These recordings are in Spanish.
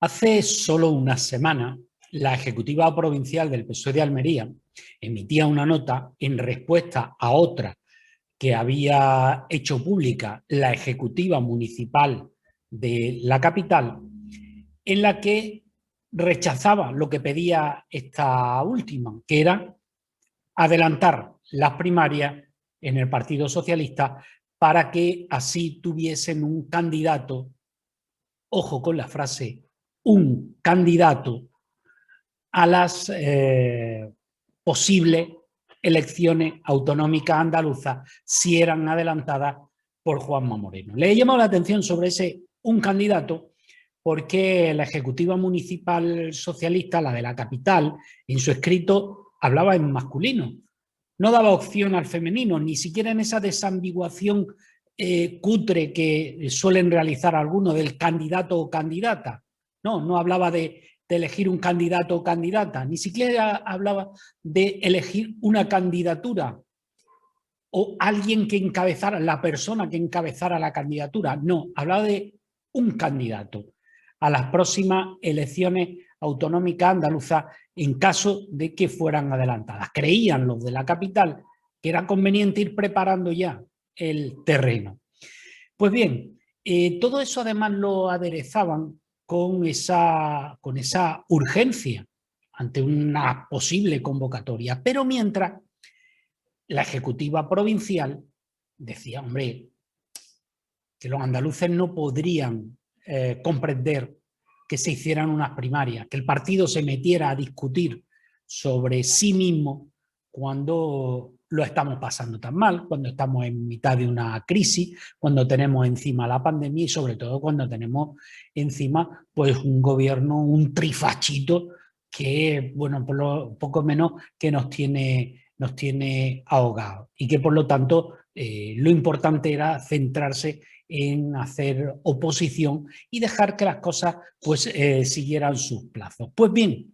Hace solo una semana, la Ejecutiva Provincial del PSOE de Almería emitía una nota en respuesta a otra que había hecho pública la Ejecutiva Municipal de la capital, en la que rechazaba lo que pedía esta última, que era adelantar las primarias en el Partido Socialista para que así tuviesen un candidato, ojo con la frase, un candidato a las posibles elecciones autonómicas andaluzas si eran adelantadas por Juanma Moreno. Le he llamado la atención sobre ese un candidato porque la Ejecutiva Municipal Socialista, la de la capital, en su escrito hablaba en masculino. No daba opción al femenino, ni siquiera en esa desambiguación cutre que suelen realizar algunos del candidato o candidata. No hablaba de elegir un candidato o candidata, ni siquiera hablaba de elegir una candidatura o alguien que encabezara, la persona que encabezara la candidatura. No, hablaba de un candidato a las próximas elecciones autonómicas andaluzas en caso de que fueran adelantadas. Creían los de la capital que era conveniente ir preparando ya el terreno. Pues bien, todo eso además lo aderezaban con esa urgencia ante una posible convocatoria. Pero mientras la Ejecutiva Provincial decía, hombre, que los andaluces no podrían comprender que se hicieran unas primarias, que el partido se metiera a discutir sobre sí mismo cuando lo estamos pasando tan mal, cuando estamos en mitad de una crisis, cuando tenemos encima la pandemia y sobre todo cuando tenemos encima pues un gobierno, un trifachito que, bueno, por lo poco menos que nos tiene ahogados y que por lo tanto lo importante era centrarse en hacer oposición y dejar que las cosas pues siguieran sus plazos. Pues bien,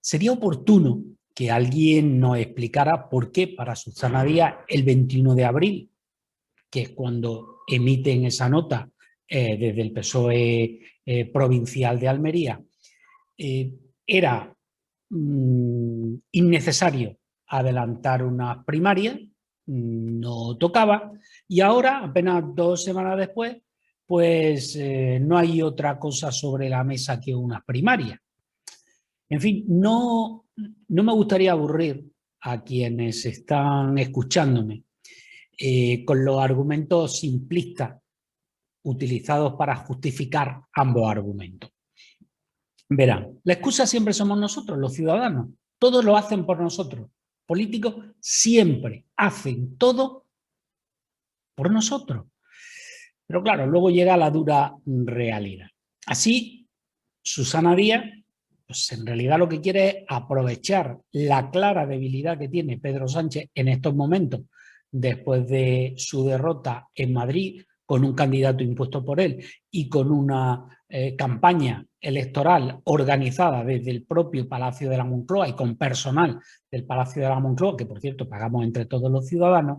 sería oportuno que alguien nos explicara por qué para Susana Díaz el 21 de abril, que es cuando emiten esa nota desde el PSOE provincial de Almería, era innecesario adelantar unas primarias, no tocaba, y ahora, apenas 2 semanas después, pues no hay otra cosa sobre la mesa que unas primarias. En fin, no me gustaría aburrir a quienes están escuchándome con los argumentos simplistas utilizados para justificar ambos argumentos. Verán, la excusa siempre somos nosotros, los ciudadanos. Todos lo hacen por nosotros. Políticos siempre hacen todo por nosotros. Pero claro, luego llega la dura realidad. Así, Susana Díaz, pues en realidad lo que quiere es aprovechar la clara debilidad que tiene Pedro Sánchez en estos momentos, después de su derrota en Madrid, con un candidato impuesto por él y con una campaña electoral organizada desde el propio Palacio de la Moncloa y con personal del Palacio de la Moncloa, que por cierto pagamos entre todos los ciudadanos.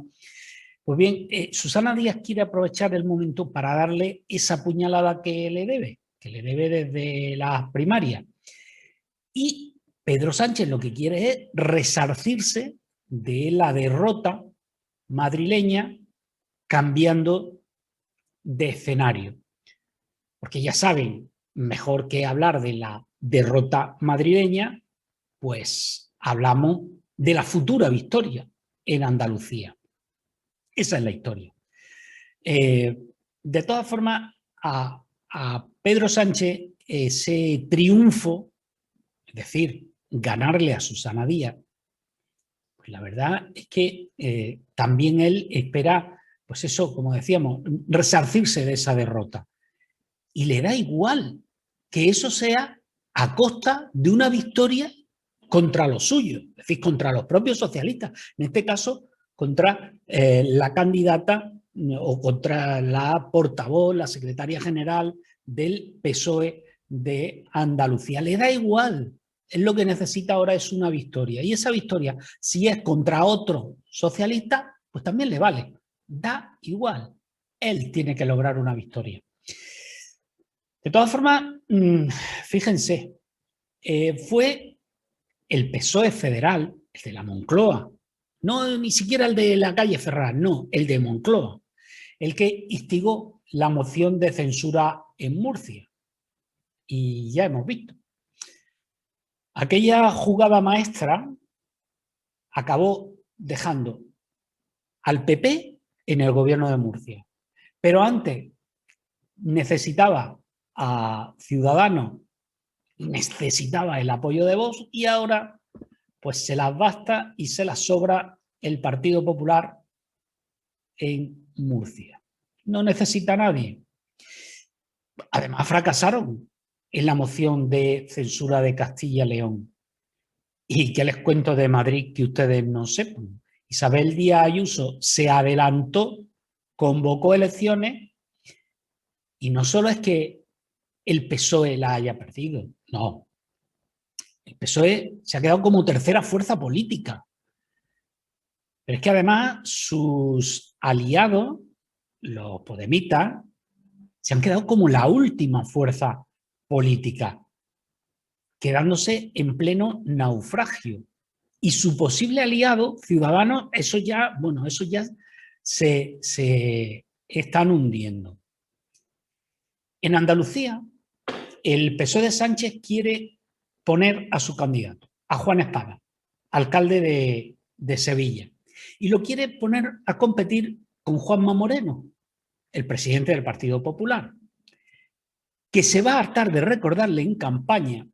Pues bien, Susana Díaz quiere aprovechar el momento para darle esa puñalada que le debe desde las primarias. Y Pedro Sánchez lo que quiere es resarcirse de la derrota madrileña cambiando de escenario. Porque ya saben, mejor que hablar de la derrota madrileña, pues hablamos de la futura victoria en Andalucía. Esa es la historia. De todas formas, a Pedro Sánchez ese triunfo, es decir, ganarle a Susana Díaz, pues la verdad es que también él espera, pues eso, como decíamos, resarcirse de esa derrota. Y le da igual que eso sea a costa de una victoria contra los suyos, es decir, contra los propios socialistas. En este caso, contra la candidata o contra la portavoz, la secretaria general del PSOE de Andalucía. Le da igual. Él lo que necesita ahora es una victoria. Y esa victoria, si es contra otro socialista, pues también le vale. Da igual. Él tiene que lograr una victoria. De todas formas, fíjense, fue el PSOE federal, el de la Moncloa, no ni siquiera el de la calle Ferraz, no, el de Moncloa, el que instigó la moción de censura en Murcia. Y ya hemos visto. Aquella jugada maestra acabó dejando al PP en el gobierno de Murcia. Pero antes necesitaba a Ciudadanos, necesitaba el apoyo de Vox y ahora pues se las basta y se las sobra el Partido Popular en Murcia. No necesita a nadie. Además fracasaron en la moción de censura de Castilla y León. ¿Y qué les cuento de Madrid que ustedes no sepan? Isabel Díaz Ayuso se adelantó, convocó elecciones y no solo es que el PSOE la haya perdido, no. El PSOE se ha quedado como tercera fuerza política. Pero es que además sus aliados, los podemitas, se han quedado como la última fuerza política, quedándose en pleno naufragio. Y su posible aliado, Ciudadanos, eso ya se están hundiendo. En Andalucía, el PSOE de Sánchez quiere poner a su candidato, a Juan Espada, alcalde de Sevilla, y lo quiere poner a competir con Juanma Moreno, el presidente del Partido Popular, que se va a hartar de recordarle en campaña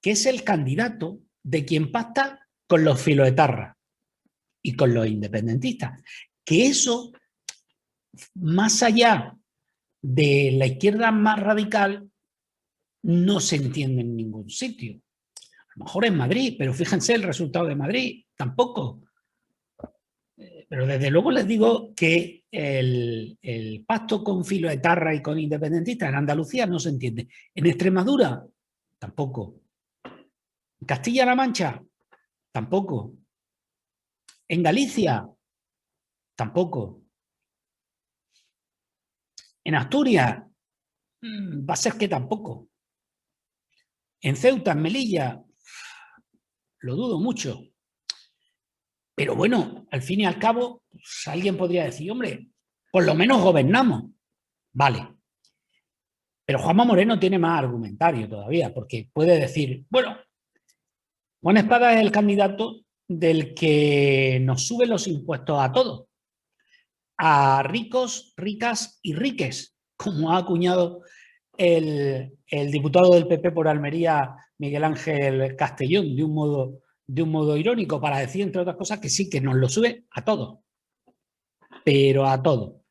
que es el candidato de quien pacta con los filoetarras y con los independentistas. Que eso, más allá de la izquierda más radical, no se entiende en ningún sitio. A lo mejor en Madrid, pero fíjense el resultado de Madrid, tampoco. Pero desde luego les digo que el pacto con filoetarra y con independentistas en Andalucía no se entiende. En Extremadura, tampoco. En Castilla-La Mancha, tampoco. En Galicia, tampoco. En Asturias, va a ser que tampoco. En Ceuta, en Melilla, lo dudo mucho. Pero bueno, al fin y al cabo, pues alguien podría decir, hombre, por lo menos gobernamos. Vale. Pero Juanma Moreno tiene más argumentario todavía, porque puede decir, bueno, Juan Espada es el candidato del que nos sube los impuestos a todos, a ricos, ricas y riques, como ha acuñado el diputado del PP por Almería, Miguel Ángel Castellón, de un modo irónico, para decir, entre otras cosas, que sí, que nos lo sube a todos, pero a todos.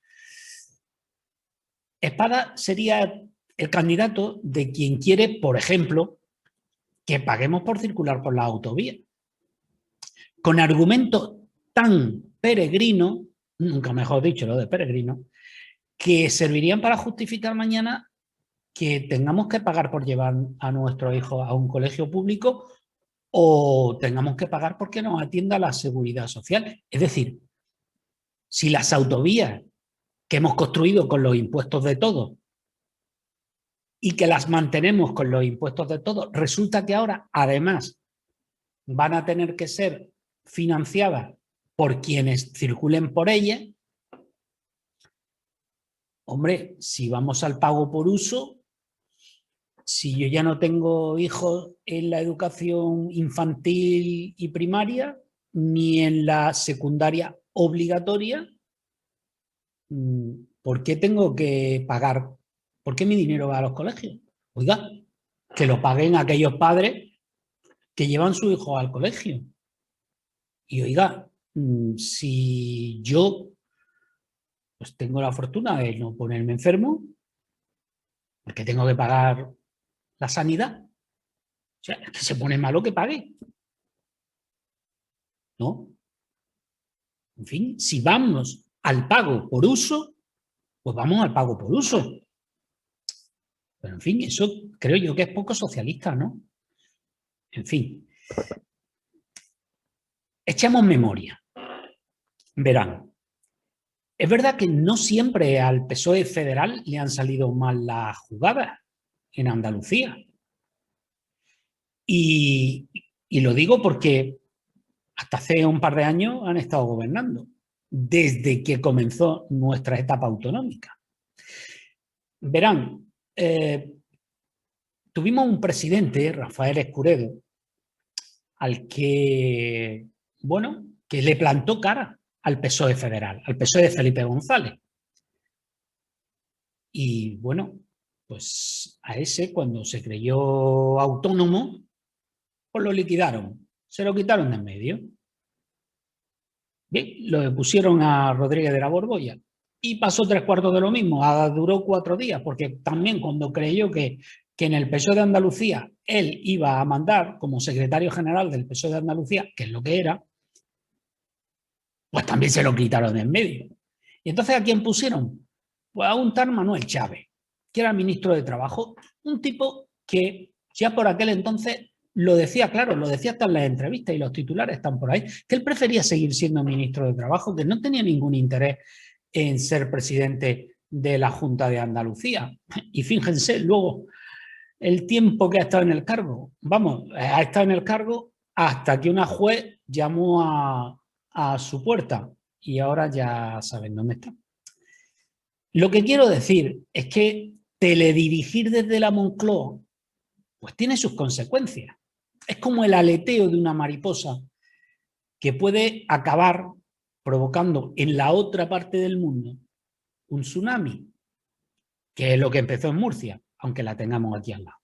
Espada sería el candidato de quien quiere, por ejemplo, que paguemos por circular por la autovía. Con argumentos tan peregrinos, nunca mejor dicho lo de peregrino, que servirían para justificar mañana que tengamos que pagar por llevar a nuestros hijos a un colegio público o tengamos que pagar porque nos atienda la seguridad social. Es decir, si las autovías que hemos construido con los impuestos de todos y que las mantenemos con los impuestos de todos, resulta que ahora además van a tener que ser financiadas por quienes circulen por ellas, hombre, si vamos al pago por uso, si yo ya no tengo hijos en la educación infantil y primaria, ni en la secundaria obligatoria, ¿por qué tengo que pagar? ¿Por qué mi dinero va a los colegios? Oiga, que lo paguen aquellos padres que llevan su hijo al colegio. Y oiga, si yo pues tengo la fortuna de no ponerme enfermo, porque tengo que pagar la sanidad, o sea, es que se pone malo que pague. ¿No? En fin, si vamos al pago por uso, pues vamos al pago por uso. Pero en fin, eso creo yo que es poco socialista, ¿no? En fin. Echemos memoria. Verán. Es verdad que no siempre al PSOE federal le han salido mal las jugadas. en Andalucía. Y lo digo porque hasta hace un par de años han estado gobernando, desde que comenzó nuestra etapa autonómica. Verán, tuvimos un presidente, Rafael Escuredo, al que, bueno, que le plantó cara al PSOE federal, al PSOE de Felipe González. Y bueno, pues a ese, cuando se creyó autónomo, pues lo liquidaron, se lo quitaron de en medio. Bien, lo pusieron a Rodríguez de la Borbolla y pasó 3/4 de lo mismo, duró 4 días, porque también cuando creyó que en el PSOE de Andalucía él iba a mandar como secretario general del PSOE de Andalucía, que es lo que era, pues también se lo quitaron de en medio. ¿Y entonces a quién pusieron? Pues a un tal Manuel Chávez, que era ministro de Trabajo, un tipo que ya por aquel entonces lo decía, claro, lo decía hasta en las entrevistas y los titulares están por ahí, que él prefería seguir siendo ministro de Trabajo, que no tenía ningún interés en ser presidente de la Junta de Andalucía. Y fíjense, luego, el tiempo que ha estado en el cargo, vamos, ha estado en el cargo hasta que una juez llamó a su puerta y ahora ya saben dónde está. Lo que quiero decir es que teledirigir desde la Moncloa pues tiene sus consecuencias. Es como el aleteo de una mariposa que puede acabar provocando en la otra parte del mundo un tsunami, que es lo que empezó en Murcia, aunque la tengamos aquí al lado.